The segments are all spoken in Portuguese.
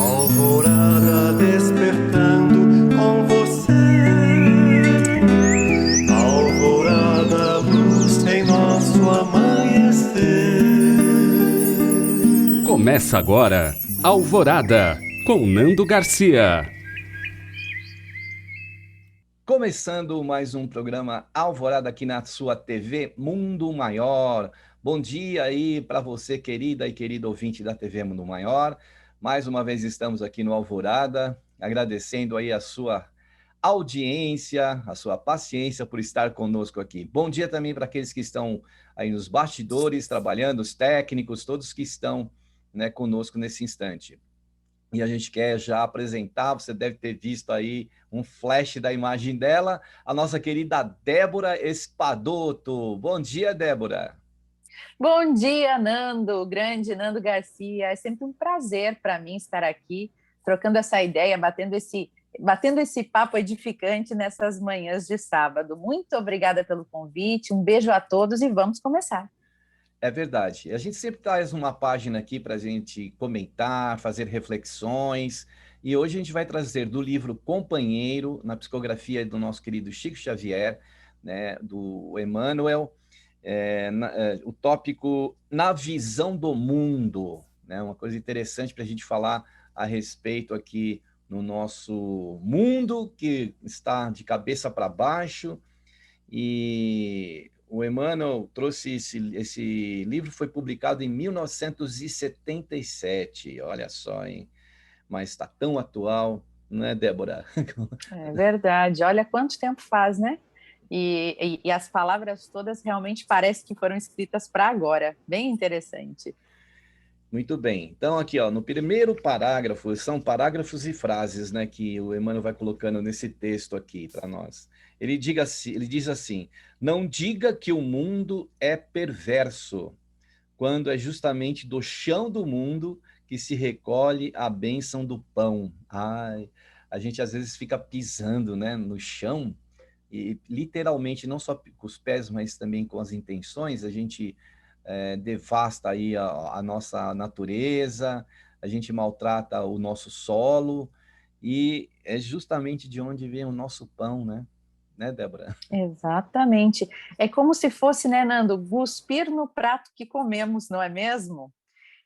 Alvorada despertando com você. Alvorada, luz em nosso amanhecer. Começa agora, Alvorada, com Nando Garcia. Começando mais um programa Alvorada aqui na sua TV Mundo Maior. Bom dia aí para você, querida e querido ouvinte da TV Mundo Maior. Mais uma vez estamos aqui no Alvorada, agradecendo aí a sua audiência, a sua paciência por estar conosco aqui. Bom dia também para aqueles que estão aí nos bastidores, trabalhando, os técnicos, todos que estão, conosco nesse instante. E a gente quer já apresentar, você deve ter visto aí um flash da imagem dela, a nossa querida Débora Espadoto. Bom dia, Débora. Bom dia, Nando, grande Nando Garcia. É sempre um prazer para mim estar aqui, trocando essa ideia, batendo esse papo edificante nessas manhãs de sábado. Muito obrigada pelo convite, um beijo a todos e vamos começar. É verdade. A gente sempre traz uma página aqui para a gente comentar, fazer reflexões. E hoje a gente vai trazer do livro Companheiro, na psicografia do nosso querido Chico Xavier, né, do Emmanuel, o tópico Na Visão do Mundo, né, uma coisa interessante para a gente falar a respeito aqui no nosso mundo, que está de cabeça para baixo. E o Emmanuel trouxe esse livro, foi publicado em 1977, olha só, hein? Mas está tão atual, não é, Débora? É verdade, olha quanto tempo faz, né? E as palavras todas realmente parecem que foram escritas para agora, bem interessante. Muito bem. Então, aqui, ó, no primeiro parágrafo, são parágrafos e frases, né, que o Emmanuel vai colocando nesse texto aqui para nós. Ele diz assim: não diga que o mundo é perverso, quando é justamente do chão do mundo que se recolhe a bênção do pão. Ai, a gente às vezes fica pisando, né, no chão, e literalmente, não só com os pés, mas também com as intenções, a gente devasta aí a nossa natureza, a gente maltrata o nosso solo, e é justamente de onde vem o nosso pão, né, Débora? Exatamente. É como se fosse, né, Nando, cuspir no prato que comemos, não é mesmo?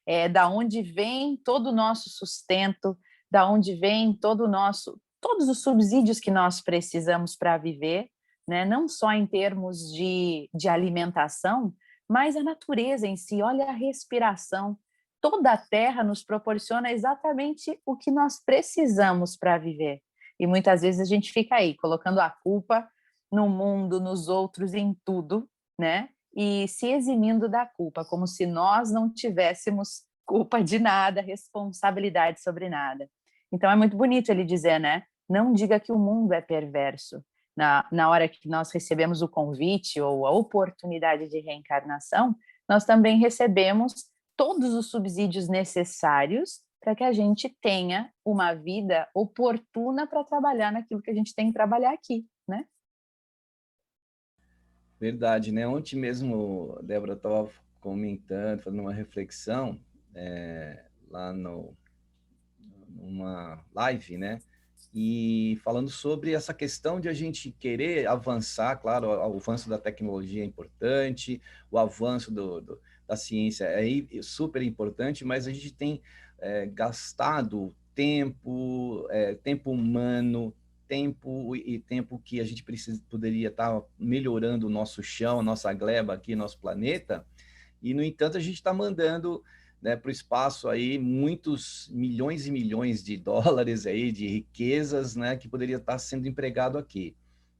É da onde vem todo o nosso sustento, da onde vem todos os subsídios que nós precisamos para viver, né? Não só em termos de alimentação, mas a natureza em si. Olha a respiração. Toda a terra nos proporciona exatamente o que nós precisamos para viver. E muitas vezes a gente fica aí colocando a culpa no mundo, nos outros, em tudo, né? E se eximindo da culpa, como se nós não tivéssemos culpa de nada, responsabilidade sobre nada. Então é muito bonito ele dizer, né? Não diga que o mundo é perverso. Na hora que nós recebemos o convite ou a oportunidade de reencarnação, nós também recebemos todos os subsídios necessários para que a gente tenha uma vida oportuna para trabalhar naquilo que a gente tem que trabalhar aqui, né? Verdade, né? Ontem mesmo, a Débora estava comentando, fazendo uma reflexão lá numa live, né? E falando sobre essa questão de a gente querer avançar, claro, o avanço da tecnologia é importante, o avanço da ciência é super importante, mas a gente tem gastado tempo, tempo humano, tempo que a gente poderia estar melhorando o nosso chão, a nossa gleba aqui, nosso planeta, e, no entanto, a gente está mandando, né, para o espaço aí muitos milhões e milhões de dólares aí, de riquezas, né, que poderia estar sendo empregado aqui.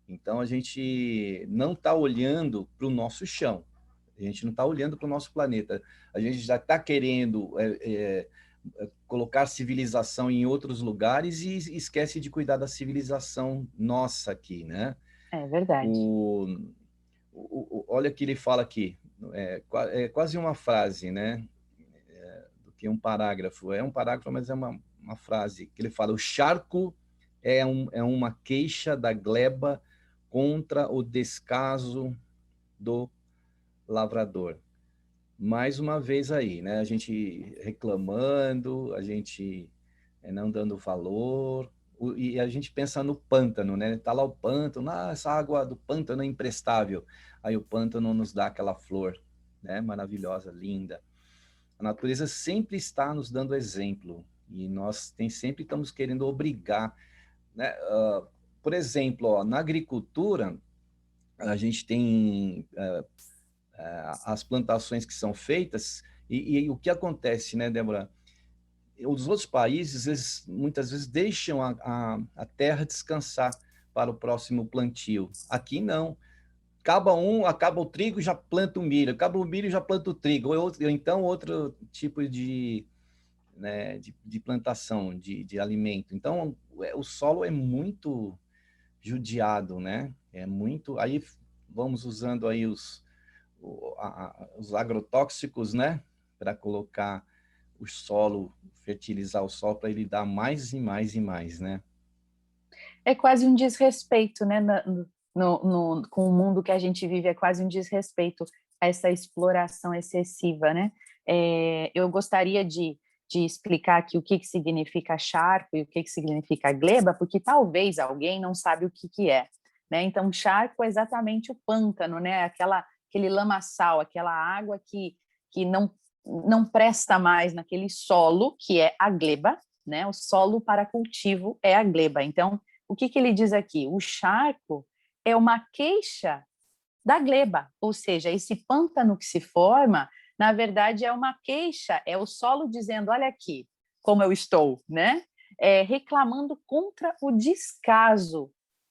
Então, a gente não está olhando para o nosso chão, a gente não está olhando para o nosso planeta, a gente já está querendo colocar civilização em outros lugares e esquece de cuidar da civilização nossa aqui, né? É verdade. Olha o que ele fala aqui, é quase uma frase, né? Do que um parágrafo. É um parágrafo, mas é uma frase que ele fala: o charco é uma queixa da gleba contra o descaso do lavrador. Mais uma vez aí, né? A gente reclamando, a gente não dando valor. E a gente pensa no pântano, né? Tá lá o pântano, essa água do pântano é imprestável. Aí o pântano nos dá aquela flor, né? Maravilhosa, linda. A natureza sempre está nos dando exemplo e nós sempre estamos querendo obrigar, né? Por exemplo, ó, na agricultura, a gente tem as plantações que são feitas e o que acontece, né, Débora? Os outros países, eles, muitas vezes, deixam a terra descansar para o próximo plantio. Aqui, não. Acaba o trigo, já planta o milho. Acaba o milho, já planta o trigo. Ou então, outro tipo né, de plantação, de alimento. Então, o solo é muito judiado, né? É muito... Aí, vamos usando aí os agrotóxicos, né? Para colocar o solo, fertilizar o solo para ele dar mais e mais e mais, né? É quase um desrespeito, né? Com o mundo que a gente vive, é quase um desrespeito a essa exploração excessiva, né? Eu gostaria de explicar aqui o que significa charco e o que significa gleba, porque talvez alguém não sabe o que é, né? Então, charco é exatamente o pântano, né? Aquele lamaçal, aquela água que não presta mais naquele solo, que é a gleba, né? O solo para cultivo é a gleba. Então, o que ele diz aqui? O charco é uma queixa da gleba, ou seja, esse pântano que se forma, na verdade, é uma queixa, é o solo dizendo, olha aqui como eu estou, né? Reclamando contra o descaso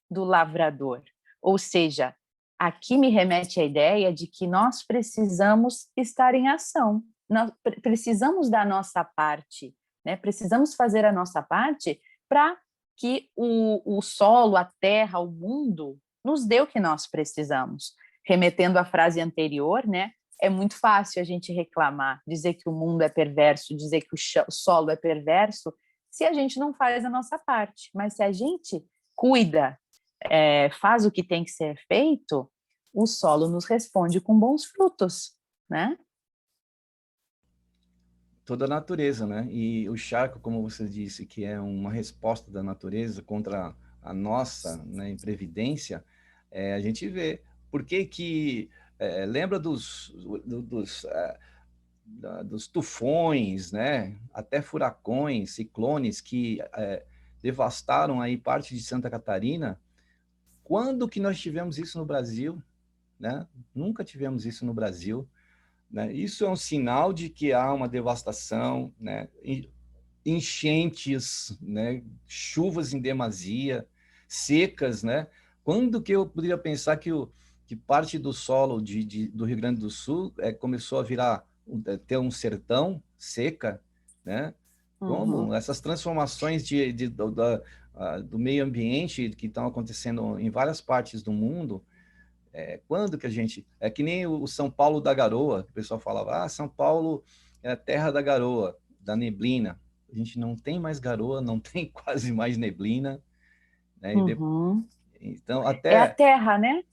do lavrador. Ou seja, aqui me remete à ideia de que nós precisamos estar em ação, nós precisamos da nossa parte, né? Precisamos fazer a nossa parte para que o solo, a terra, o mundo nos dê o que nós precisamos. Remetendo à frase anterior, né? É muito fácil a gente reclamar, dizer que o mundo é perverso, dizer que o solo é perverso, se a gente não faz a nossa parte. Mas se a gente cuida, faz o que tem que ser feito, o solo nos responde com bons frutos, né? Toda a natureza, né? E o charco, como você disse, que é uma resposta da natureza contra a nossa, né, imprevidência, a gente vê. Por que que... lembra dos tufões, né? Até furacões, ciclones que devastaram aí parte de Santa Catarina? Quando que nós tivemos isso no Brasil? Né? Nunca tivemos isso no Brasil. Né? Isso é um sinal de que há uma devastação, né? Enchentes, né? Chuvas em demasia, secas, né? Quando que eu poderia pensar que parte do solo do Rio Grande do Sul começou a virar, ter um sertão seca, né? Como essas transformações do meio ambiente que estão acontecendo em várias partes do mundo, quando que a gente... É que nem o São Paulo da garoa, que o pessoal falava, São Paulo é a terra da garoa, da neblina. A gente não tem mais garoa, não tem quase mais neblina, né? Então, É a até... terra, né?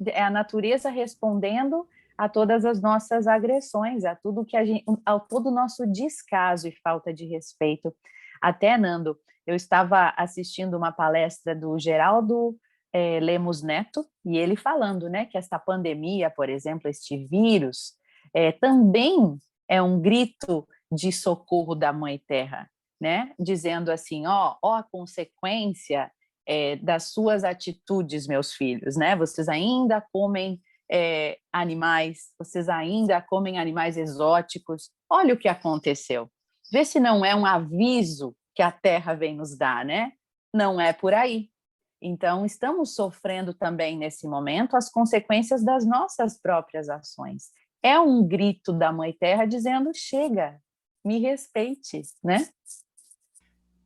É a natureza respondendo a todas as nossas agressões, a tudo que a todo o nosso descaso e falta de respeito. Até, Nando, eu estava assistindo uma palestra do Geraldo Lemos Neto, e ele falando, né, que esta pandemia, por exemplo, este vírus, também é um grito de socorro da Mãe Terra, né, dizendo assim, ó a consequência das suas atitudes, meus filhos, né, vocês ainda comem animais, vocês ainda comem animais exóticos, olha o que aconteceu, vê se não é um aviso que a Terra vem nos dar, né, não é por aí. Então, estamos sofrendo também, nesse momento, as consequências das nossas próprias ações. É um grito da Mãe Terra dizendo, chega, me respeite, né?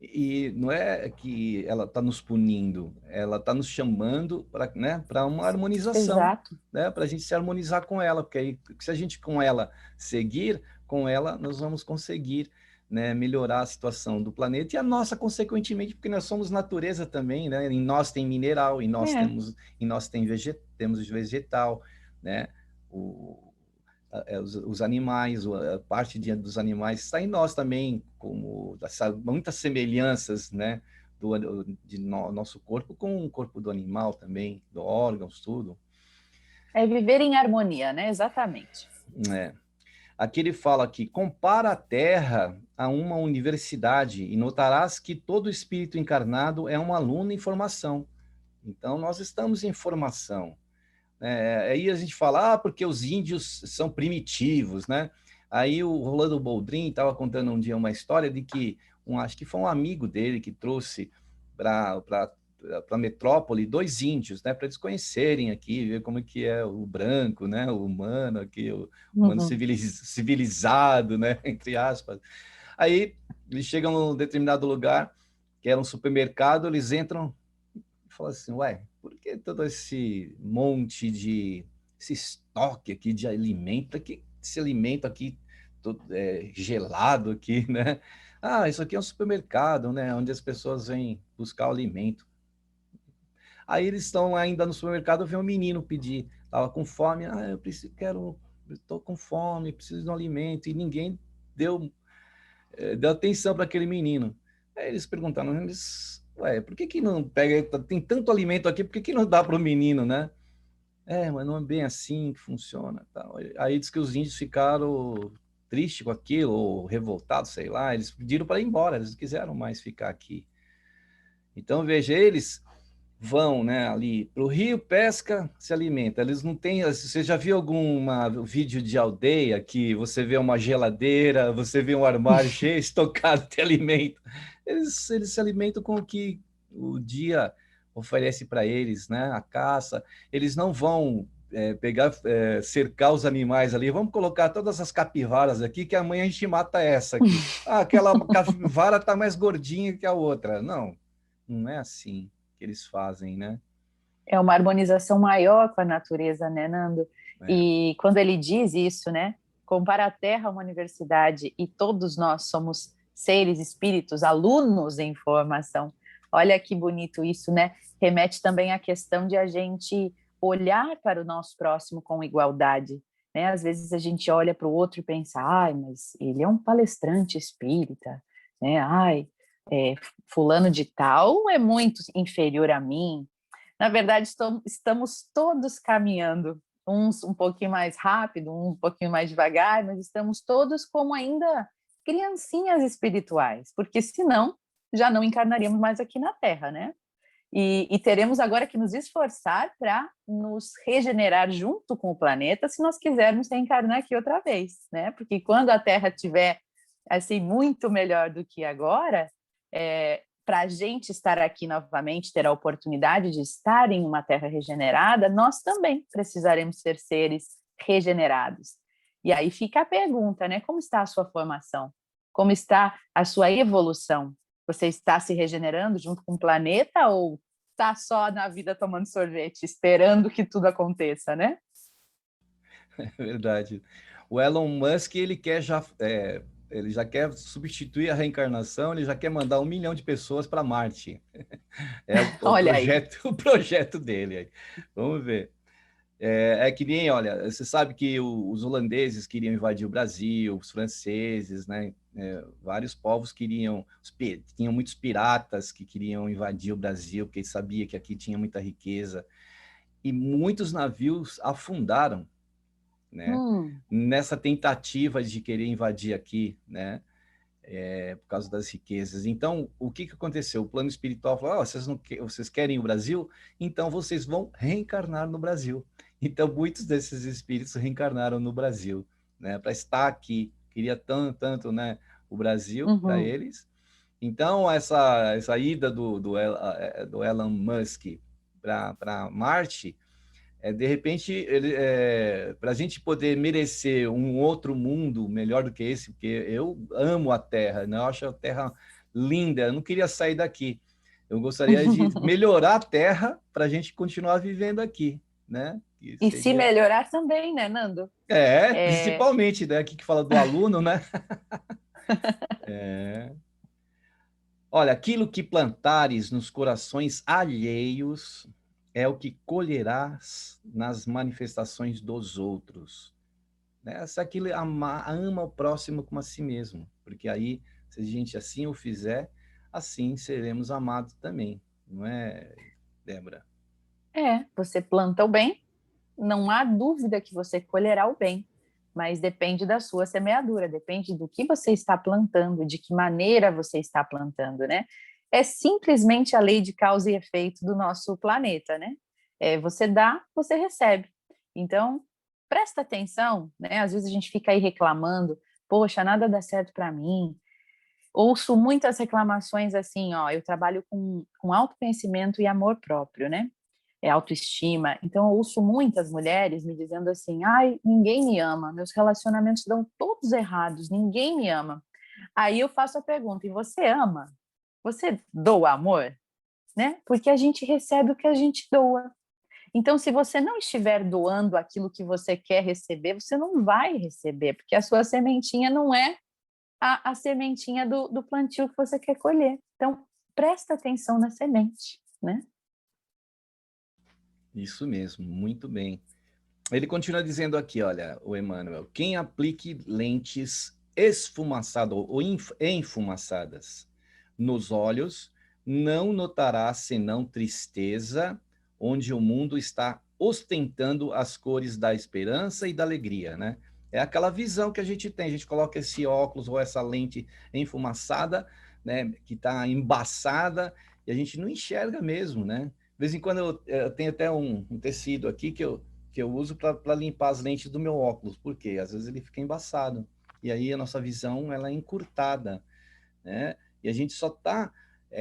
E não é que ela está nos punindo, ela está nos chamando para, né, para uma harmonização, Exato. né, para a gente se harmonizar com ela, porque aí, se a gente com ela seguir, com ela nós vamos conseguir, né, melhorar a situação do planeta e a nossa, consequentemente, porque nós somos natureza também, né? Em nós tem mineral, temos vegetal, né? os animais, a parte dos animais está em nós também, como muitas semelhanças, né, nosso corpo com o corpo do animal também, do órgãos, tudo. É viver em harmonia, né? Exatamente. É. Aqui ele fala que compara a Terra a uma universidade e notarás que todo espírito encarnado é um aluno em formação. Então, nós estamos em formação. Aí a gente fala, porque os índios são primitivos, né? Aí o Rolando Boldrin estava contando um dia uma história de que, acho que foi um amigo dele que trouxe para a metrópole 2 índios, né? Para eles conhecerem aqui, ver como é que é o branco, né? O humano aqui, o humano civilizado, né? Entre aspas. Aí eles chegam num determinado lugar, que era um supermercado, eles entram e falam assim, ué, por que todo esse monte esse estoque aqui de alimento, que esse alimento aqui todo, gelado aqui, né? Ah, isso aqui é um supermercado, né? Onde as pessoas vêm buscar o alimento. Aí eles estão ainda no supermercado, vem um menino pedir, tava com fome, eu estou com fome, preciso de um alimento, e ninguém deu atenção para aquele menino. Aí eles perguntaram, ué, por que não pega, tem tanto alimento aqui, por que não dá para o menino, né? Mas não é bem assim que funciona. Tal. Aí diz que os índios ficaram tristes com aquilo, ou revoltados, sei lá, eles pediram para ir embora, eles não quiseram mais ficar aqui. Então, veja, eles vão, né, ali para o rio, pesca, se alimenta. Eles não têm. Você já viu algum vídeo de aldeia que você vê uma geladeira, você vê um armário cheio, estocado de alimento? Eles se alimentam com o que o dia oferece para eles, né? A caça. Eles não vão cercar os animais ali. Vamos colocar todas as capivaras aqui, que amanhã a gente mata essa aqui. Aquela capivara está mais gordinha que a outra. Não, não é assim que eles fazem, né? É uma harmonização maior com a natureza, né, Nando? E quando ele diz isso, né, compara a Terra a uma universidade e todos nós somos seres, espíritos, alunos em formação. Olha que bonito isso, né? Remete também à questão de a gente olhar para o nosso próximo com igualdade, né? Às vezes a gente olha para o outro e pensa, mas ele é um palestrante espírita, né? Fulano de tal é muito inferior a mim. Na verdade, estamos todos caminhando, uns um pouquinho mais rápido, um pouquinho mais devagar, mas estamos todos como ainda criancinhas espirituais, porque senão já não encarnaríamos mais aqui na Terra, né? E teremos agora que nos esforçar para nos regenerar junto com o planeta, se nós quisermos reencarnar aqui outra vez, né? Porque quando a Terra estiver assim muito melhor do que agora, para a gente estar aqui novamente, ter a oportunidade de estar em uma Terra regenerada, nós também precisaremos ser seres regenerados. E aí fica a pergunta, né? Como está a sua formação? Como está a sua evolução? Você está se regenerando junto com o planeta ou está só na vida tomando sorvete, esperando que tudo aconteça, né? É verdade. O Elon Musk, ele já quer substituir a reencarnação, ele já quer mandar 1 milhão de pessoas para Marte. É o projeto dele. Vamos ver. Que nem, olha, você sabe que os holandeses queriam invadir o Brasil, os franceses, né? Vários povos tinham muitos piratas que queriam invadir o Brasil, porque eles sabiam que aqui tinha muita riqueza. E muitos navios afundaram, né? Nessa tentativa de querer invadir aqui, né? Por causa das riquezas. Então, o que aconteceu? O plano espiritual falou, vocês querem o Brasil? Então, vocês vão reencarnar no Brasil. Então, muitos desses espíritos reencarnaram no Brasil, né? Para estar aqui. Queria tanto, né? O Brasil para eles. Então, essa ida do Elon Musk para Marte, de repente, para a gente poder merecer um outro mundo melhor do que esse, porque eu amo a Terra, né? Eu acho a Terra linda, eu não queria sair daqui. Eu gostaria de melhorar a Terra para a gente continuar vivendo aqui, né? E se melhorar também, né, Nando? Principalmente, né? Aqui que fala do aluno, né? Olha, aquilo que plantares nos corações alheios é o que colherás nas manifestações dos outros. né? Se aquilo ama o próximo como a si mesmo, porque aí, se a gente assim o fizer, assim seremos amados também, não é, Débora? Você planta o bem, não há dúvida que você colherá o bem, mas depende da sua semeadura, depende do que você está plantando, de que maneira você está plantando, né? É simplesmente a lei de causa e efeito do nosso planeta, né? Você dá, você recebe. Então, presta atenção, né? Às vezes a gente fica aí reclamando, poxa, nada dá certo para mim. Ouço muitas reclamações assim, ó, eu trabalho com autoconhecimento e amor próprio, né? Autoestima. Então, eu ouço muitas mulheres me dizendo assim: ai, ninguém me ama, meus relacionamentos dão todos errados, ninguém me ama. Aí eu faço a pergunta: e você ama? Você doa amor? Né? Porque a gente recebe o que a gente doa. Então, se você não estiver doando aquilo que você quer receber, você não vai receber, porque a sua sementinha não é a sementinha do plantio que você quer colher. Então, presta atenção na semente, né? Isso mesmo, muito bem. Ele continua dizendo aqui, olha, o Emmanuel, quem aplique lentes esfumaçadas ou enfumaçadas nos olhos não notará senão tristeza, onde o mundo está ostentando as cores da esperança e da alegria, né? É aquela visão que a gente tem, a gente coloca esse óculos ou essa lente enfumaçada, né, que está embaçada, e a gente não enxerga mesmo, né? De vez em quando eu tenho até um tecido aqui que eu uso para limpar as lentes do meu óculos, porque às vezes ele fica embaçado, e aí a nossa visão ela é encurtada, né? E a gente só está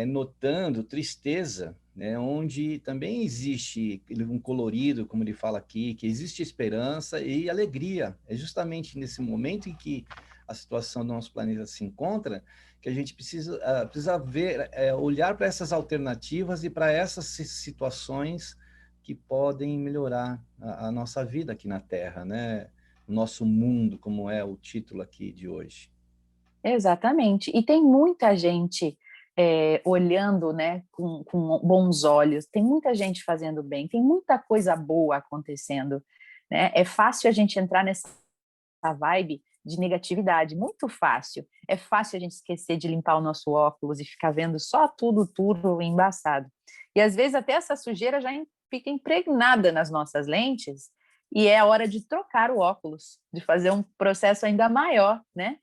notando tristeza, né? Onde também existe um colorido, como ele fala aqui, que existe esperança e alegria. É justamente nesse momento em que a situação do nosso planeta se encontra que a gente precisa ver, olhar para essas alternativas e para essas situações que podem melhorar a nossa vida aqui na Terra, né? O nosso mundo, como é o título aqui de hoje. Exatamente. E tem muita gente olhando, né, com bons olhos, tem muita gente fazendo bem, tem muita coisa boa acontecendo, né? É fácil a gente entrar nessa vibe de negatividade, muito fácil. É fácil a gente esquecer de limpar o nosso óculos e ficar vendo só tudo embaçado. E às vezes até essa sujeira já fica impregnada nas nossas lentes e é a hora de trocar o óculos, de fazer um processo ainda maior, né?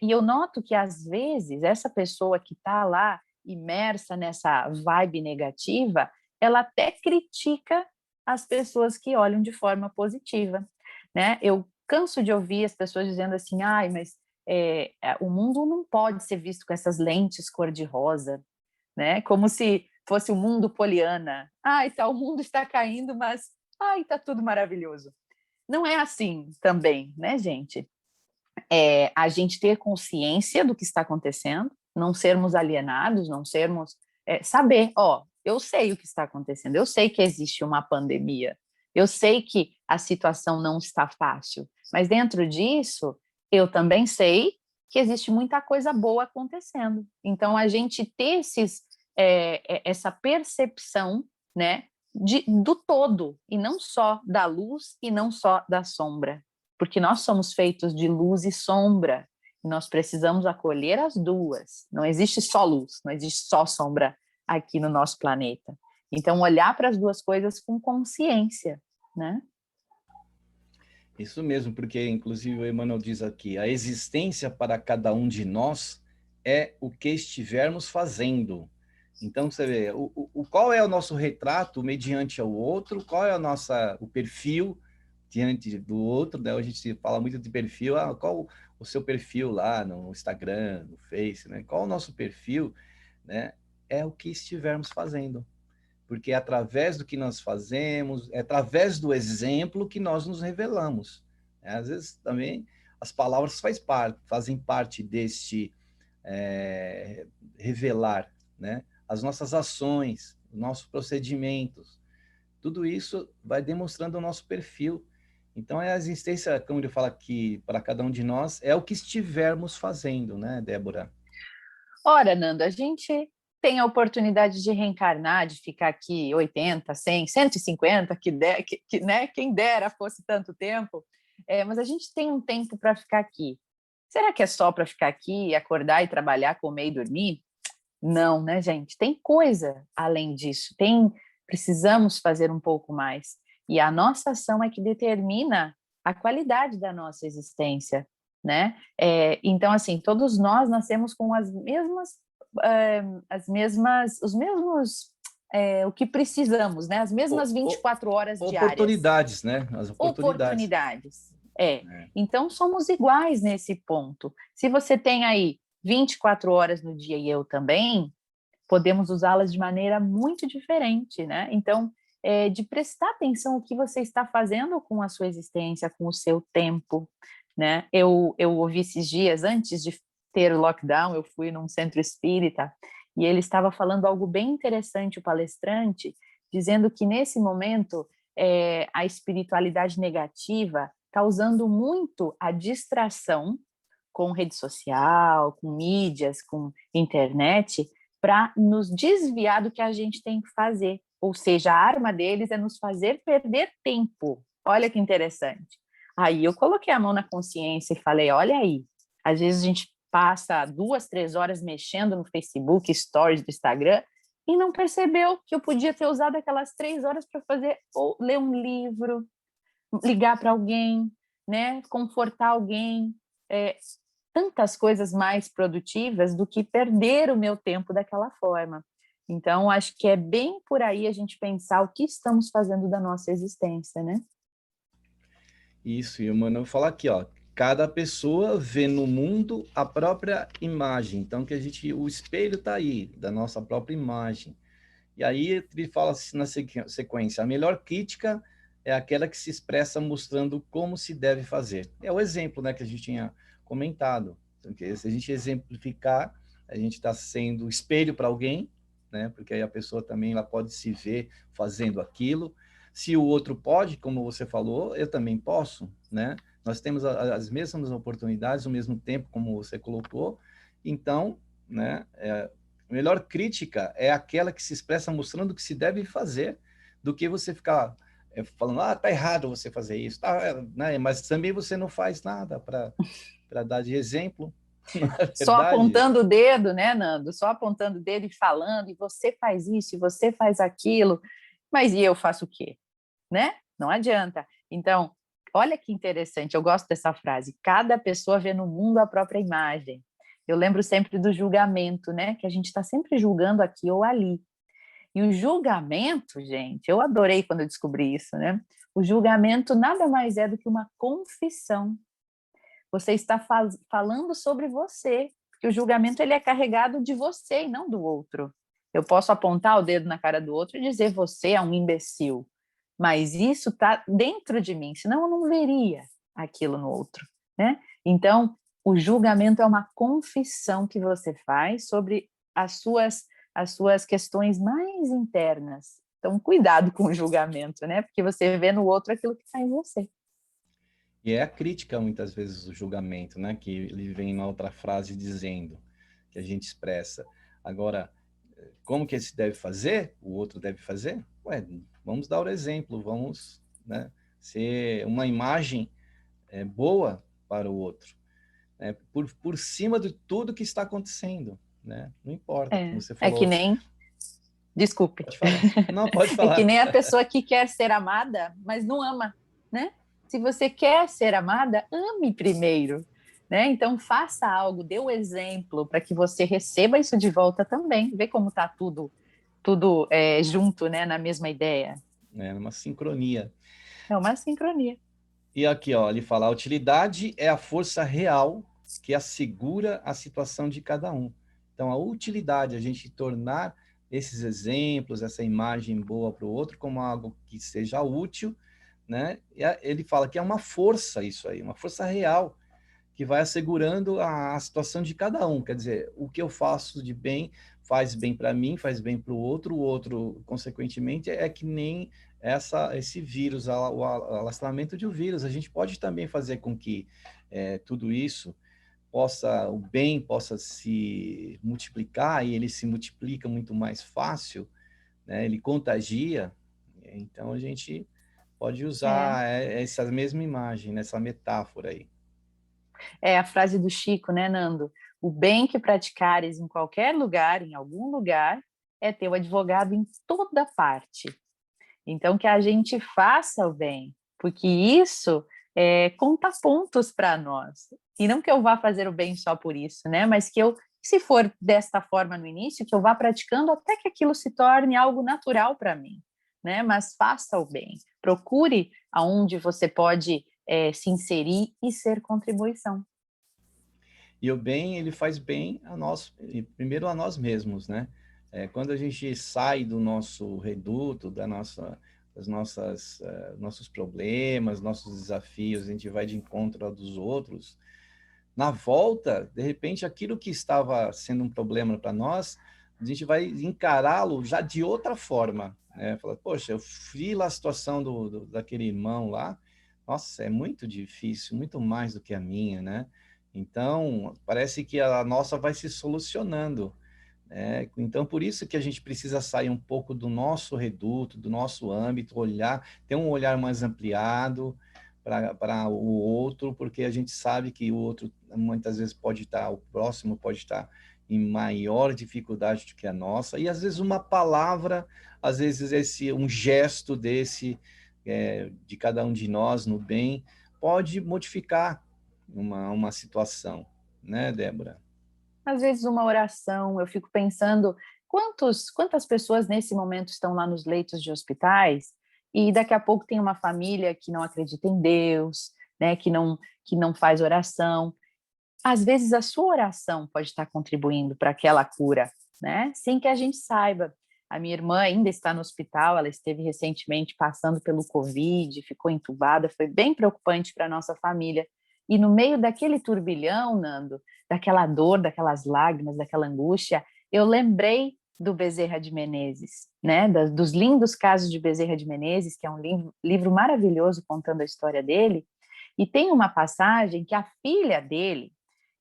E eu noto que, às vezes, essa pessoa que está lá imersa nessa vibe negativa, ela até critica as pessoas que olham de forma positiva, né? Eu canso de ouvir as pessoas dizendo assim, ai, mas o mundo não pode ser visto com essas lentes cor-de-rosa, né? Como se fosse o mundo poliana. Ai, tá, o mundo está caindo, mas ai, tá tudo maravilhoso. Não é assim também, né, gente? A gente ter consciência do que está acontecendo, não sermos alienados, não sermos... saber, ó, eu sei o que está acontecendo, eu sei que existe uma pandemia, eu sei que a situação não está fácil, mas dentro disso, eu também sei que existe muita coisa boa acontecendo. Então, a gente ter essa percepção, né, do todo, e não só da luz e não só da sombra, porque nós somos feitos de luz e sombra, e nós precisamos acolher as duas. Não existe só luz, não existe só sombra aqui no nosso planeta. Então, olhar para as duas coisas com consciência, né? Isso mesmo, porque inclusive o Emmanuel diz aqui, a existência para cada um de nós é o que estivermos fazendo. Então, você vê, qual é o nosso retrato mediante ao outro, qual é o perfil diante do outro, né? A gente fala muito de perfil, qual o seu perfil lá no Instagram, no Face, né? Qual o nosso perfil, né? É o que estivermos fazendo. Porque é através do que nós fazemos, é através do exemplo que nós nos revelamos. Às vezes também as palavras fazem parte deste revelar, né? As nossas ações, nossos procedimentos, tudo isso vai demonstrando o nosso perfil. Então, a existência, como ele fala aqui, para cada um de nós, é o que estivermos fazendo, né, Débora? Ora, Nando, a gente tem a oportunidade de reencarnar, de ficar aqui 80, 100, 150, né? Quem dera fosse tanto tempo, Mas a gente tem um tempo para ficar aqui. Será que é só para ficar aqui, acordar e trabalhar, comer e dormir? Não, né, gente? Tem coisa além disso. Precisamos fazer um pouco mais. E a nossa ação é que determina a qualidade da nossa existência, né? Então, assim, todos nós nascemos com os mesmos, o que precisamos, né? As mesmas 24 horas diárias. Oportunidades, né? As oportunidades. Então, somos iguais nesse ponto. Se você tem aí 24 horas no dia e eu também, podemos usá-las de maneira muito diferente, né? Então, de prestar atenção no que você está fazendo com a sua existência, com o seu tempo, né? Eu ouvi esses dias, antes de ter o lockdown, eu fui num centro espírita e ele estava falando algo bem interessante, o palestrante, dizendo que nesse momento a espiritualidade negativa está usando muito a distração com rede social, com mídias, com internet, para nos desviar do que a gente tem que fazer. Ou seja, a arma deles é nos fazer perder tempo. Olha que interessante. Aí eu coloquei a mão na consciência e falei, olha aí, às vezes a gente passa 2, 3 horas mexendo no Facebook, stories do Instagram, e não percebeu que eu podia ter usado aquelas 3 horas para fazer, ou ler um livro, ligar para alguém, né, confortar alguém, tantas coisas mais produtivas do que perder o meu tempo daquela forma. Então, acho que é bem por aí a gente pensar o que estamos fazendo da nossa existência, né? Isso, e o Mano fala aqui, ó, cada pessoa vê no mundo a própria imagem, então o espelho está aí, da nossa própria imagem. E aí ele fala assim na sequência, a melhor crítica é aquela que se expressa mostrando como se deve fazer. É o exemplo, né, que a gente tinha comentado. Porque se a gente exemplificar, a gente está sendo espelho para alguém, né, porque aí a pessoa também ela pode se ver fazendo aquilo. Se o outro pode, como você falou, eu também posso, né? Nós temos as mesmas oportunidades, o mesmo tempo, como você colocou. Então, né, a melhor crítica é aquela que se expressa mostrando o que se deve fazer, do que você ficar falando, tá errado você fazer isso, né? Mas também você não faz nada para dar de exemplo. Só apontando o dedo, né, Nando? Só apontando o dedo e falando, e você faz isso, e você faz aquilo, mas e eu faço o quê? Né? Não adianta. Então, olha que interessante, eu gosto dessa frase, cada pessoa vê no mundo a própria imagem. Eu lembro sempre do julgamento, né? Que a gente está sempre julgando aqui ou ali. E o julgamento, gente, eu adorei quando eu descobri isso, né? O julgamento nada mais é do que uma confissão. Você está falando sobre você, porque o julgamento ele é carregado de você e não do outro. Eu posso apontar o dedo na cara do outro e dizer você é um imbecil, mas isso está dentro de mim, senão eu não veria aquilo no outro, né? Então, o julgamento é uma confissão que você faz sobre as suas questões mais internas. Então, cuidado com o julgamento, né? Porque você vê no outro aquilo que está em você. E é a crítica, muitas vezes, o julgamento, né? Que ele vem na outra frase dizendo, que a gente expressa. Agora, como que se deve fazer? O outro deve fazer? Vamos dar o exemplo, vamos, né, ser uma imagem boa para o outro. Né? Por cima de tudo que está acontecendo, né? Não importa, como você falou. É que nem... Desculpe. Pode falar. Não, pode falar. É que nem a pessoa que quer ser amada, mas não ama, né? Se você quer ser amada, ame primeiro, né? Então faça algo, dê o exemplo para que você receba isso de volta também. Vê como está tudo junto, né? Na mesma ideia. É uma sincronia. É uma sincronia. E aqui, ó, ele fala, a utilidade é a força real que assegura a situação de cada um. Então, a utilidade, a gente tornar esses exemplos, essa imagem boa para o outro como algo que seja útil, né? Ele fala que é uma força isso aí, uma força real que vai assegurando a situação de cada um. Quer dizer, o que eu faço de bem faz bem para mim, faz bem para o outro, consequentemente, é que nem esse vírus, o alastramento de um vírus. A gente pode também fazer com que tudo isso o bem possa se multiplicar, e ele se multiplica muito mais fácil, né? Ele contagia. Então, a gente pode É. usar essa mesma imagem, nessa metáfora aí. É a frase do Chico, né, Nando? O bem que praticares em qualquer lugar, em algum lugar, é teu advogado em toda parte. Então, que a gente faça o bem, porque isso conta pontos para nós. E não que eu vá fazer o bem só por isso, né? Mas que eu, se for desta forma no início, que eu vá praticando até que aquilo se torne algo natural para mim, né? Mas faça o bem. Procure aonde você pode se inserir e ser contribuição. E o bem, ele faz bem a nós, primeiro a nós mesmos, né? Quando a gente sai do nosso reduto, das nossas, nossos problemas, nossos desafios, a gente vai de encontro ao dos outros, na volta, de repente, aquilo que estava sendo um problema para nós, a gente vai encará-lo já de outra forma, né? Fala, poxa, eu vi lá a situação daquele irmão lá, nossa, é muito difícil, muito mais do que a minha, né? Então, parece que a nossa vai se solucionando, né? Então, por isso que a gente precisa sair um pouco do nosso reduto, do nosso âmbito, olhar, ter um olhar mais ampliado para o outro, porque a gente sabe que o outro muitas vezes pode estar, o próximo pode estar em maior dificuldade do que a nossa, e às vezes uma palavra, às vezes um gesto desse, de cada um de nós no bem, pode modificar uma situação, né, Débora? Às vezes uma oração, eu fico pensando quantas pessoas nesse momento estão lá nos leitos de hospitais e daqui a pouco tem uma família que não acredita em Deus, né, que não faz oração. Às vezes a sua oração pode estar contribuindo para aquela cura, né, sem que a gente saiba. A minha irmã ainda está no hospital, ela esteve recentemente passando pelo Covid, ficou entubada, foi bem preocupante para a nossa família. E no meio daquele turbilhão, Nando, daquela dor, daquelas lágrimas, daquela angústia, eu lembrei do Bezerra de Menezes, né? Dos lindos casos de Bezerra de Menezes, que é um livro maravilhoso contando a história dele. E tem uma passagem que a filha dele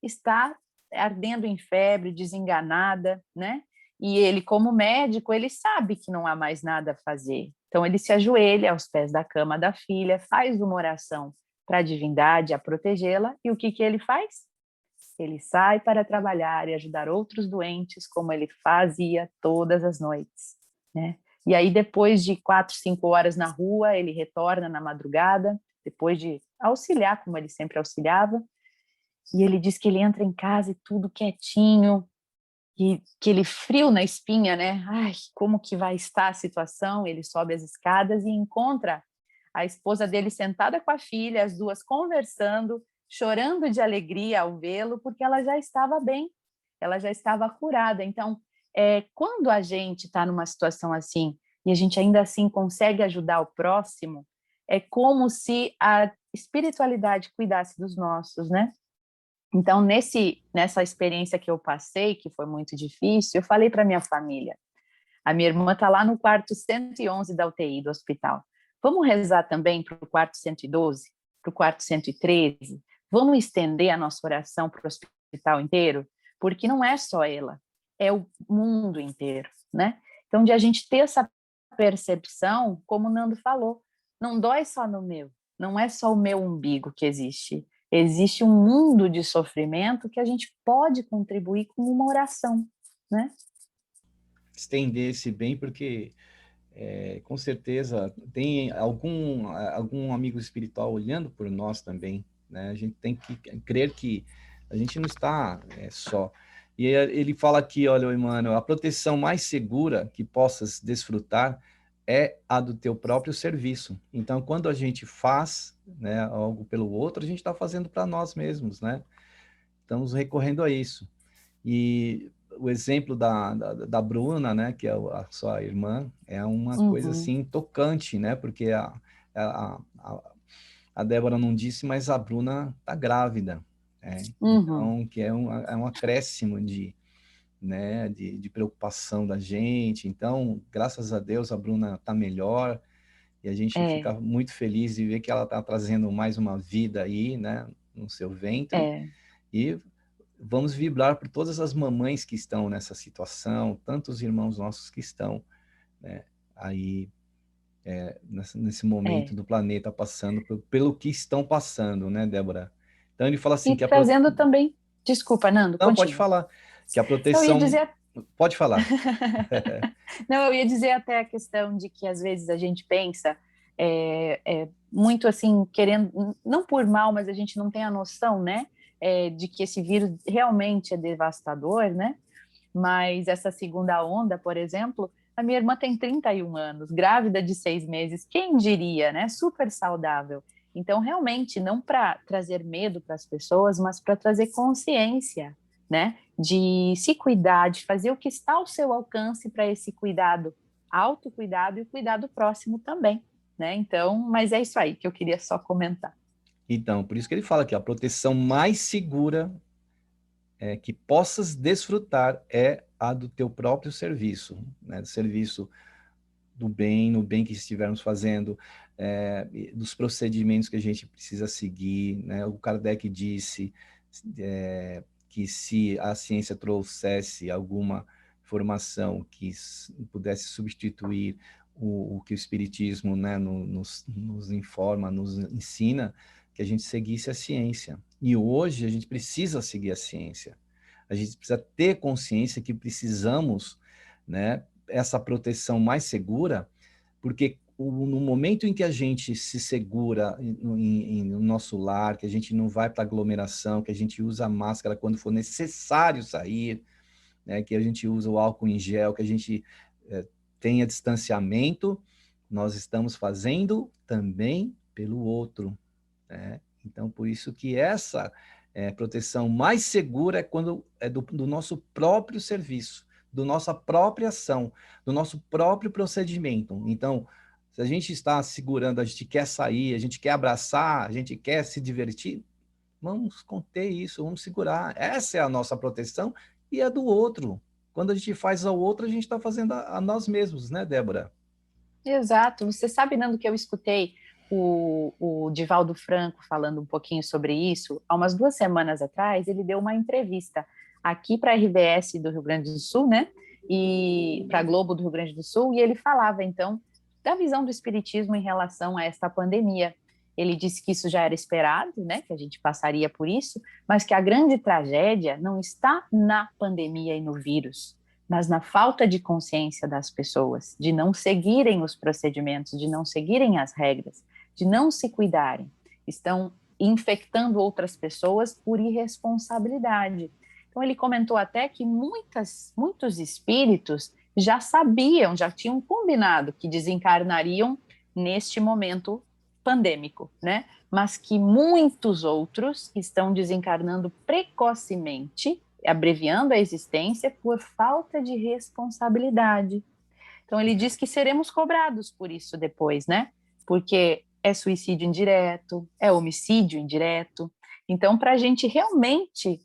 está ardendo em febre, desenganada, né? E ele, como médico, ele sabe que não há mais nada a fazer. Então ele se ajoelha aos pés da cama da filha, faz uma oração para a divindade a protegê-la, e o que ele faz? Ele sai para trabalhar e ajudar outros doentes, como ele fazia todas as noites, né? E aí, depois de 4, 5 horas na rua, ele retorna na madrugada, depois de auxiliar, como ele sempre auxiliava, e ele diz que ele entra em casa e tudo quietinho, e aquele frio na espinha, né? Ai, como que vai estar a situação? Ele sobe as escadas e encontra a esposa dele sentada com a filha, as duas conversando, chorando de alegria ao vê-lo, porque ela já estava bem, ela já estava curada. Então, quando a gente está numa situação assim e a gente ainda assim consegue ajudar o próximo, é como se a espiritualidade cuidasse dos nossos, né? Então, nessa experiência que eu passei, que foi muito difícil, eu falei para minha família, a minha irmã está lá no quarto 111 da UTI do hospital. Vamos rezar também para o quarto 112, para o quarto 113? Vamos estender a nossa oração para o hospital inteiro? Porque não é só ela, é o mundo inteiro, né? Então, de a gente ter essa percepção, como o Nando falou, não dói só no meu, não é só o meu umbigo que existe. Existe um mundo de sofrimento que a gente pode contribuir com uma oração, né? Estender esse bem, porque com certeza tem algum amigo espiritual olhando por nós também, né? A gente tem que crer que a gente não está só. E ele fala aqui, olha, Emmanuel, a proteção mais segura que possas desfrutar é a do teu próprio serviço. Então, quando a gente faz, né, algo pelo outro, a gente está fazendo para nós mesmos, né? Estamos recorrendo a isso. E o exemplo da Bruna, né, que é a sua irmã, é uma coisa Uhum. assim tocante, né? Porque a, a, a Débora não disse, mas a Bruna está grávida. Uhum. Então, que é um acréscimo né, de preocupação da gente. Então, graças a Deus, a Bruna está melhor e a gente É, fica muito feliz de ver que ela está trazendo mais uma vida aí, né, no seu ventre. é. E vamos vibrar por todas as mamães que estão nessa situação, tantos irmãos nossos que estão, né, aí nesse momento É. do planeta passando pelo que estão passando, né, Débora? Então ele fala assim E que trazendo também, desculpa, Nando, Não, pode continua. falar, que a Eu ia proteção... dizer, Pode falar. não, eu ia dizer até a questão de que às vezes a gente pensa muito assim, querendo, não por mal, mas a gente não tem a noção, né, de que esse vírus realmente é devastador, né? Mas essa segunda onda, por exemplo, a minha irmã tem 31 anos, grávida de 6 meses, quem diria, né? Super saudável. Então, realmente, não para trazer medo para as pessoas, mas para trazer consciência, né? De se cuidar, de fazer o que está ao seu alcance para esse cuidado, autocuidado e o cuidado próximo também, né? Então, mas é isso aí que eu queria só comentar. Então, por isso que ele fala que a proteção mais segura que possas desfrutar é a do teu próprio serviço, né? Do serviço do bem, no bem que estivermos fazendo, dos procedimentos que a gente precisa seguir, né? O Kardec disse que se a ciência trouxesse alguma informação que pudesse substituir o que o Espiritismo, né, nos informa, nos ensina, que a gente seguisse a ciência. E hoje a gente precisa seguir a ciência. A gente precisa ter consciência que precisamos, né, essa proteção mais segura, porque no momento em que a gente se segura no nosso lar, que a gente não vai para aglomeração, que a gente usa a máscara quando for necessário sair, né, que a gente usa o álcool em gel, que a gente tenha distanciamento, nós estamos fazendo também pelo outro, né? Então, por isso que essa proteção mais segura é quando é do nosso próprio serviço, da nossa própria ação, do nosso próprio procedimento. Então, se a gente está segurando, a gente quer sair, a gente quer abraçar, a gente quer se divertir, vamos conter isso, vamos segurar. Essa é a nossa proteção e a do outro. Quando a gente faz ao outro, a gente está fazendo a nós mesmos, né, Débora? Exato. Você sabe, Nando, que eu escutei o Divaldo Franco falando um pouquinho sobre isso. Há umas 2 semanas atrás, ele deu uma entrevista aqui para a RBS do Rio Grande do Sul, né? E para a Globo do Rio Grande do Sul, e ele falava, então, da visão do Espiritismo em relação a esta pandemia. Ele disse que isso já era esperado, né? Que a gente passaria por isso, mas que a grande tragédia não está na pandemia e no vírus, mas na falta de consciência das pessoas, de não seguirem os procedimentos, de não seguirem as regras, de não se cuidarem. Estão infectando outras pessoas por irresponsabilidade. Então, ele comentou até que muitos espíritos já sabiam, já tinham combinado que desencarnariam neste momento pandêmico, né? Mas que muitos outros estão desencarnando precocemente, abreviando a existência por falta de responsabilidade. Então ele diz que seremos cobrados por isso depois, né? Porque é suicídio indireto, é homicídio indireto. Então, para a gente realmente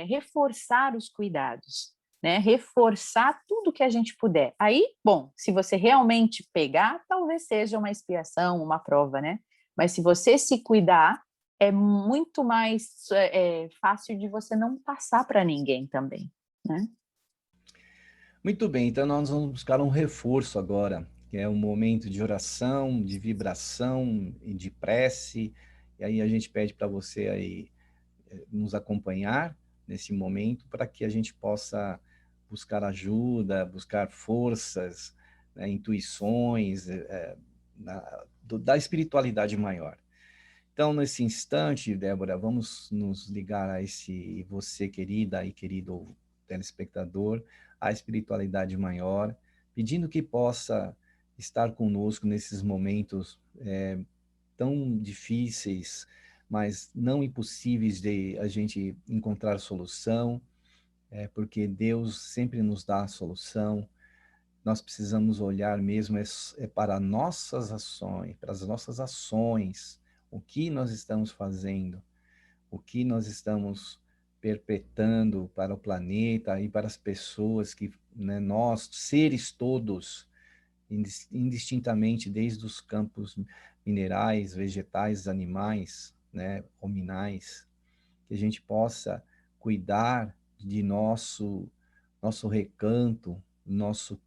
reforçar os cuidados, né? Reforçar tudo que a gente puder. Aí, bom, se você realmente pegar, talvez seja uma expiação, uma prova, né? Mas se você se cuidar, é muito mais fácil de você não passar para ninguém também, né? Muito bem, então nós vamos buscar um reforço agora, que é um momento de oração, de vibração e de prece. E aí a gente pede para você aí nos acompanhar nesse momento para que a gente possa buscar ajuda, buscar forças, né, intuições da espiritualidade maior. Então, nesse instante, Débora, vamos nos ligar a esse você, querida e querido telespectador, à espiritualidade maior, pedindo que possa estar conosco nesses momentos tão difíceis, mas não impossíveis de a gente encontrar solução, porque Deus sempre nos dá a solução. Nós precisamos olhar mesmo para as nossas ações, o que nós estamos fazendo, o que nós estamos perpetrando para o planeta e para as pessoas que, né, nós, seres todos, indistintamente, desde os campos minerais, vegetais, animais, né, hominais, que a gente possa cuidar de nosso recanto, nosso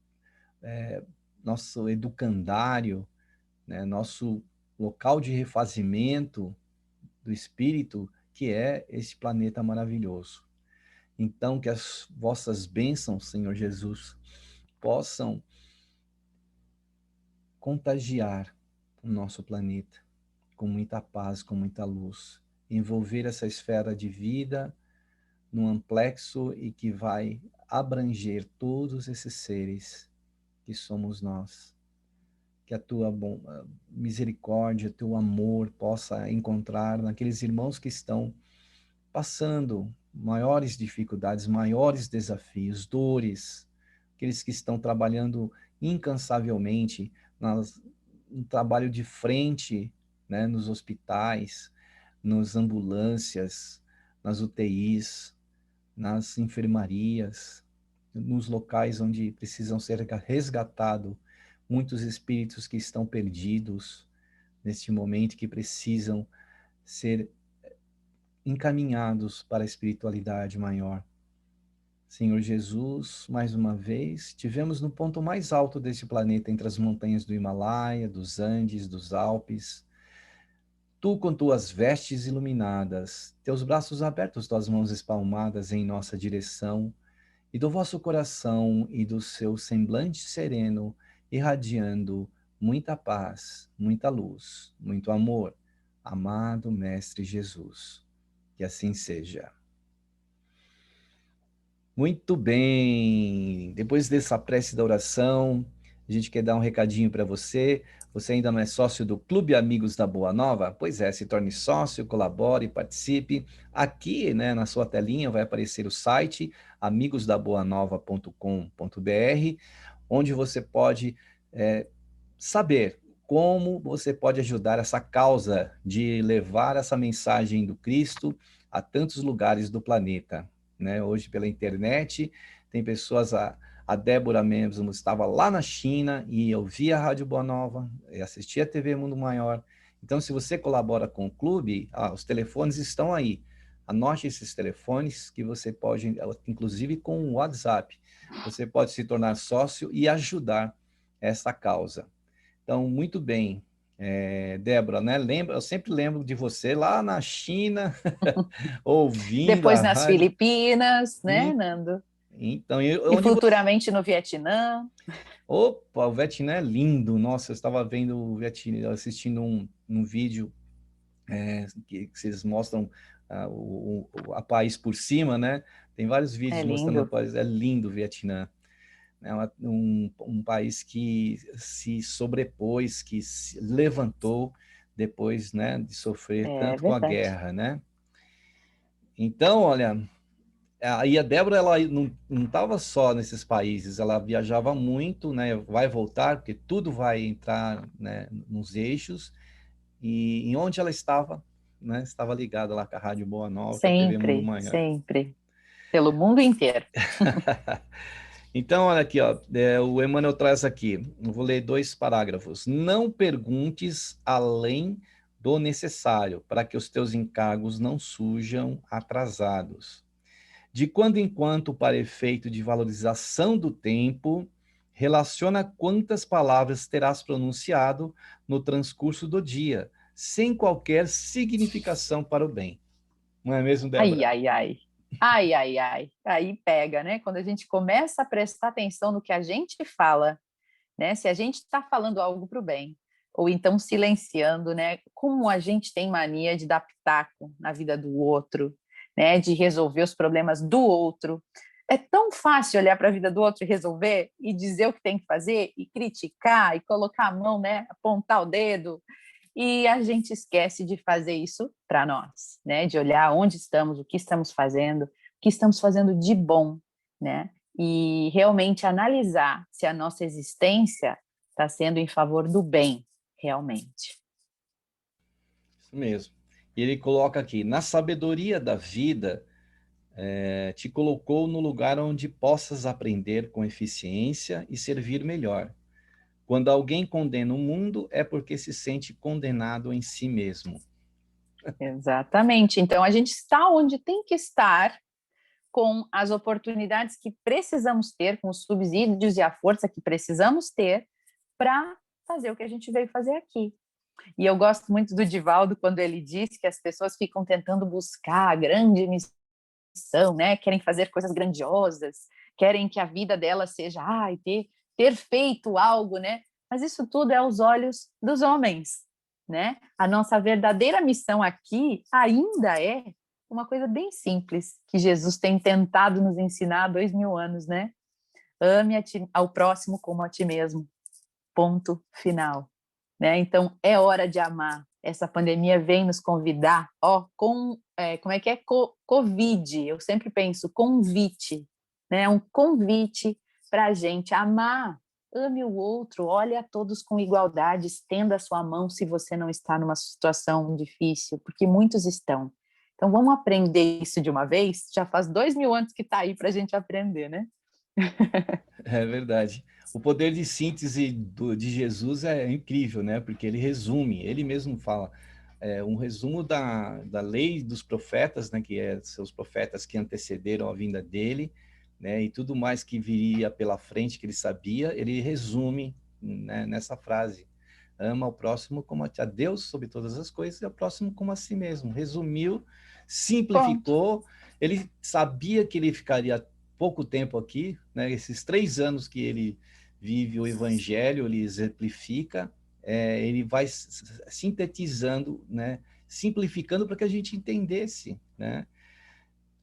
nosso educandário, né, nosso local de refazimento do espírito, que é esse planeta maravilhoso. Então, que as vossas bênçãos, Senhor Jesus, possam contagiar o nosso planeta com muita paz, com muita luz, envolver essa esfera de vida num amplexo e que vai abranger todos esses seres que somos nós. Que a tua misericórdia, teu amor possa encontrar naqueles irmãos que estão passando maiores dificuldades, maiores desafios, dores, aqueles que estão trabalhando incansavelmente no trabalho de frente, né, nos hospitais, nas ambulâncias, nas UTIs, nas enfermarias, nos locais onde precisam ser resgatados muitos espíritos que estão perdidos neste momento, que precisam ser encaminhados para a espiritualidade maior. Senhor Jesus, mais uma vez, tivemos no ponto mais alto desse planeta, entre as montanhas do Himalaia, dos Andes, dos Alpes. Tu, com tuas vestes iluminadas, teus braços abertos, tuas mãos espalmadas em nossa direção, e do vosso coração e do seu semblante sereno, irradiando muita paz, muita luz, muito amor, amado Mestre Jesus. Que assim seja. Muito bem. Depois dessa prece da oração, a gente quer dar um recadinho para você. Você ainda não é sócio do Clube Amigos da Boa Nova? Pois é, se torne sócio, colabore, participe. Aqui, né, na sua telinha vai aparecer o site amigosdaboanova.com.br, onde você pode saber como você pode ajudar essa causa de levar essa mensagem do Cristo a tantos lugares do planeta. Né? Hoje, pela internet, tem pessoas... A Débora mesmo estava lá na China e eu via a Rádio Boa Nova, e assistia a TV Mundo Maior. Então, se você colabora com o clube, os telefones estão aí. Anote esses telefones que você pode, inclusive com o WhatsApp, você pode se tornar sócio e ajudar essa causa. Então, muito bem, Débora, né? Eu sempre lembro de você lá na China, ouvindo Depois a nas rádio. Filipinas, né, Nando? Então, E onde futuramente no Vietnã. Opa, o Vietnã é lindo. Nossa, eu estava vendo o Vietnã, assistindo um vídeo que vocês mostram a país por cima, né? Tem vários É vídeos mostrando o lindo. país. É lindo o Vietnã. É um país que se sobrepôs, que se levantou depois, né, de sofrer É tanto com a verdade. guerra, né? Então, olha, aí a Débora, ela não estava só nesses países, ela viajava muito, né? Vai voltar, porque tudo vai entrar, né, nos eixos. E em onde ela estava, né? Estava ligada lá com a Rádio Boa Nova, com a TV Mundo Sempre, Maior. sempre. Pelo mundo inteiro. Então, olha aqui, ó, o Emmanuel traz aqui, eu vou ler 2 parágrafos. Não perguntes além do necessário, para que os teus encargos não surjam atrasados. De quando em quando, para efeito de valorização do tempo, relaciona quantas palavras terás pronunciado no transcurso do dia, sem qualquer significação para o bem. Não é mesmo, Ai, Débora? ai, ai. Ai, ai, ai. Aí pega, né? Quando a gente começa a prestar atenção no que a gente fala, né? Se a gente está falando algo para o bem, ou então silenciando, né? Como a gente tem mania de dar pitaco na vida do outro, né? De resolver os problemas do outro. É tão fácil olhar para a vida do outro e resolver, e dizer o que tem que fazer, e criticar, e colocar a mão, né? Apontar o dedo. E a gente esquece de fazer isso para nós, né? De olhar onde estamos, o que estamos fazendo de bom, né? E realmente analisar se a nossa existência está sendo em favor do bem, realmente. Isso mesmo. E ele coloca aqui, na sabedoria da vida, te colocou no lugar onde possas aprender com eficiência e servir melhor. Quando alguém condena o mundo, é porque se sente condenado em si mesmo. Exatamente. Então, a gente está onde tem que estar, com as oportunidades que precisamos ter, com os subsídios e a força que precisamos ter, para fazer o que a gente veio fazer aqui. E eu gosto muito do Divaldo quando ele diz que as pessoas ficam tentando buscar a grande missão, né? Querem fazer coisas grandiosas, querem que a vida delas seja, ter feito algo, né? Mas isso tudo é aos olhos dos homens, né? A nossa verdadeira missão aqui ainda é uma coisa bem simples, que Jesus tem tentado nos ensinar há 2000 anos, né? Ame ao próximo como a ti mesmo. Ponto final. Né? Então, é hora de amar. Essa pandemia vem nos convidar, como é que é? Covid, eu sempre penso, convite, né? Um convite para a gente amar. Ame o outro, olhe a todos com igualdade, estenda a sua mão se você não está numa situação difícil, porque muitos estão. Então, vamos aprender isso de uma vez? Já faz 2000 anos que está aí para a gente aprender, né? É verdade. O poder de síntese de Jesus é incrível, né? Porque ele resume, ele mesmo fala, um resumo da lei dos profetas, né? Que são os profetas que antecederam a vinda dele, né? E tudo mais que viria pela frente que ele sabia, ele resume, né, nessa frase. Ama o próximo como a Deus sobre todas as coisas e ao próximo como a si mesmo. Resumiu, simplificou. Ele sabia que ele ficaria pouco tempo aqui, né? Esses 3 anos que ele vive o evangelho, ele exemplifica, ele vai sintetizando, né? Simplificando para que a gente entendesse, né?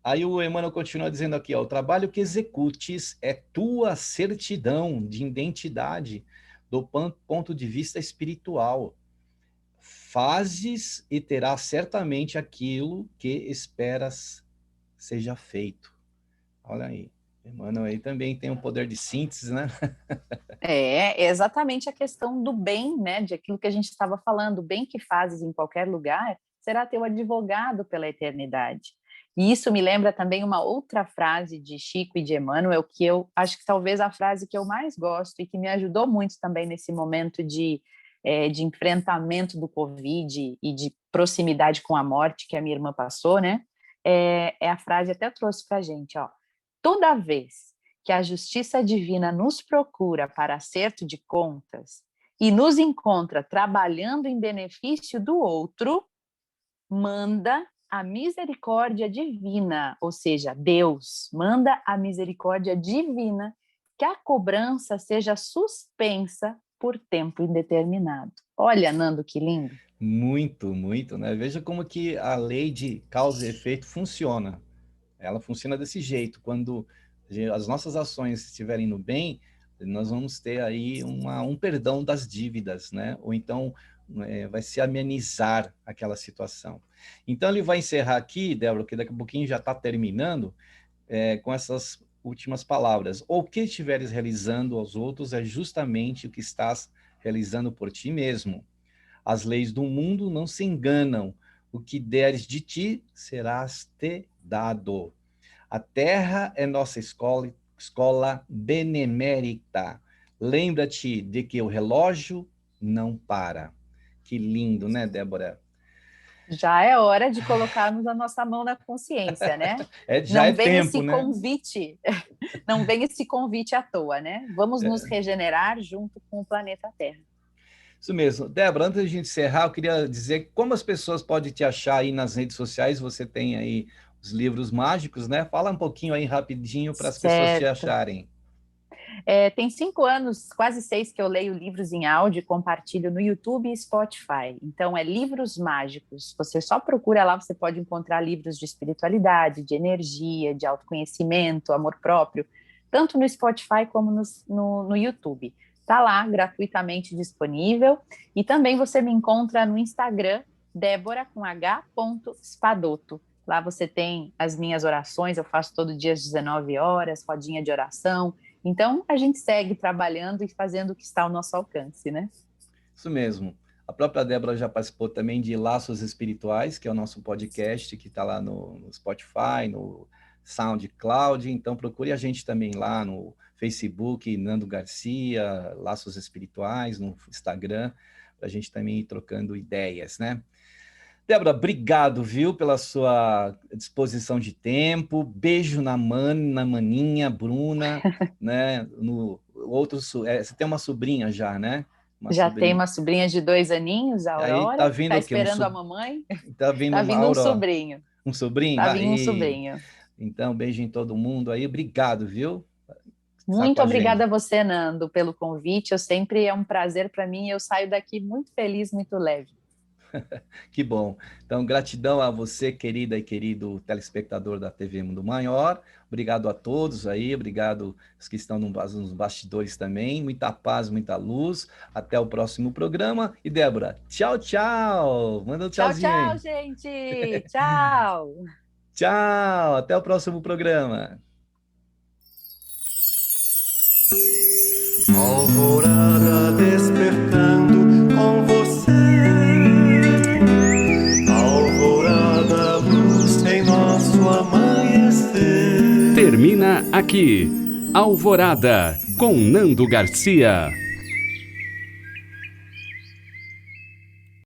Aí o Emmanuel continua dizendo aqui, ó, o trabalho que executes é tua certidão de identidade do ponto de vista espiritual. Fazes e terás certamente aquilo que esperas seja feito. Olha aí, Emmanuel aí também tem um poder de síntese, né? É exatamente a questão do bem, né? De aquilo que a gente estava falando, o bem que fazes em qualquer lugar será teu advogado pela eternidade. E isso me lembra também uma outra frase de Chico e de Emmanuel, que eu acho que talvez a frase que eu mais gosto e que me ajudou muito também nesse momento de enfrentamento do Covid e de proximidade com a morte que a minha irmã passou, né? É a frase, até trouxe para a gente, ó. Toda vez que a justiça divina nos procura para acerto de contas e nos encontra trabalhando em benefício do outro, manda a misericórdia divina, ou seja, Deus manda a misericórdia divina que a cobrança seja suspensa por tempo indeterminado. Olha, Nando, que lindo. Muito, muito, né? Veja como que a lei de causa e efeito funciona. Ela funciona desse jeito. Quando as nossas ações estiverem no bem, nós vamos ter aí um perdão das dívidas, né? Ou então vai se amenizar aquela situação. Então ele vai encerrar aqui, Débora, que daqui a pouquinho já está terminando, com essas últimas palavras. O que estiveres realizando aos outros é justamente o que estás realizando por ti mesmo. As leis do mundo não se enganam. O que deres de ti, serás te dado. A terra é nossa escola benemérita. Lembra-te de que o relógio não para. Que lindo, né, Débora? Já é hora de colocarmos a nossa mão na consciência, né? Já é Não vem tempo, esse né? convite, não vem esse convite à toa, né? Vamos nos regenerar junto com o planeta Terra. Isso mesmo. Débora, antes de a gente encerrar, eu queria dizer como as pessoas podem te achar aí nas redes sociais. Você tem aí os livros mágicos, né? Fala um pouquinho aí rapidinho para as pessoas te Certo. acharem. Tem 5 anos, quase 6, que eu leio livros em áudio e compartilho no YouTube e Spotify. Então, é Livros Mágicos. Você só procura lá, você pode encontrar livros de espiritualidade, de energia, de autoconhecimento, amor próprio, tanto no Spotify como no YouTube. Está lá, gratuitamente disponível. E também você me encontra no Instagram, Débora, com H. Spadoto. Lá você tem as minhas orações, eu faço todo dia às 19 horas, rodinha de oração. Então, a gente segue trabalhando e fazendo o que está ao nosso alcance, né? Isso mesmo. A própria Débora já participou também de Laços Espirituais, que é o nosso podcast, que está lá no Spotify, no SoundCloud. Então, procure a gente também lá no Facebook, Nando Garcia, Laços Espirituais, no Instagram, para a gente também ir trocando ideias, né? Débora, obrigado, viu, pela sua disposição de tempo. Beijo na maninha, Bruna, né? você tem uma sobrinha já, né? Já tem uma sobrinha de 2 aninhos, a Aurora. Aí tá vindo o quê? Esperando a mamãe. Tá vindo Tá vindo um sobrinho. Um sobrinho? Tá vindo um sobrinho. Então, beijo em todo mundo aí. Obrigado, viu? Muito obrigada a você, Nando, pelo convite. É um prazer para mim. Eu saio daqui muito feliz, muito leve. Que bom. Então, gratidão a você, querida e querido telespectador da TV Mundo Maior. Obrigado a todos aí, obrigado aos que estão nos bastidores também. Muita paz, muita luz. Até o próximo programa. E Débora, tchau, tchau. Manda um tchauzinho. Tchau, tchau, gente. Tchau. Tchau. Até o próximo programa. Alvorada despertando com você. Alvorada, luz em nosso amanhecer. Termina aqui, Alvorada, com Nando Garcia.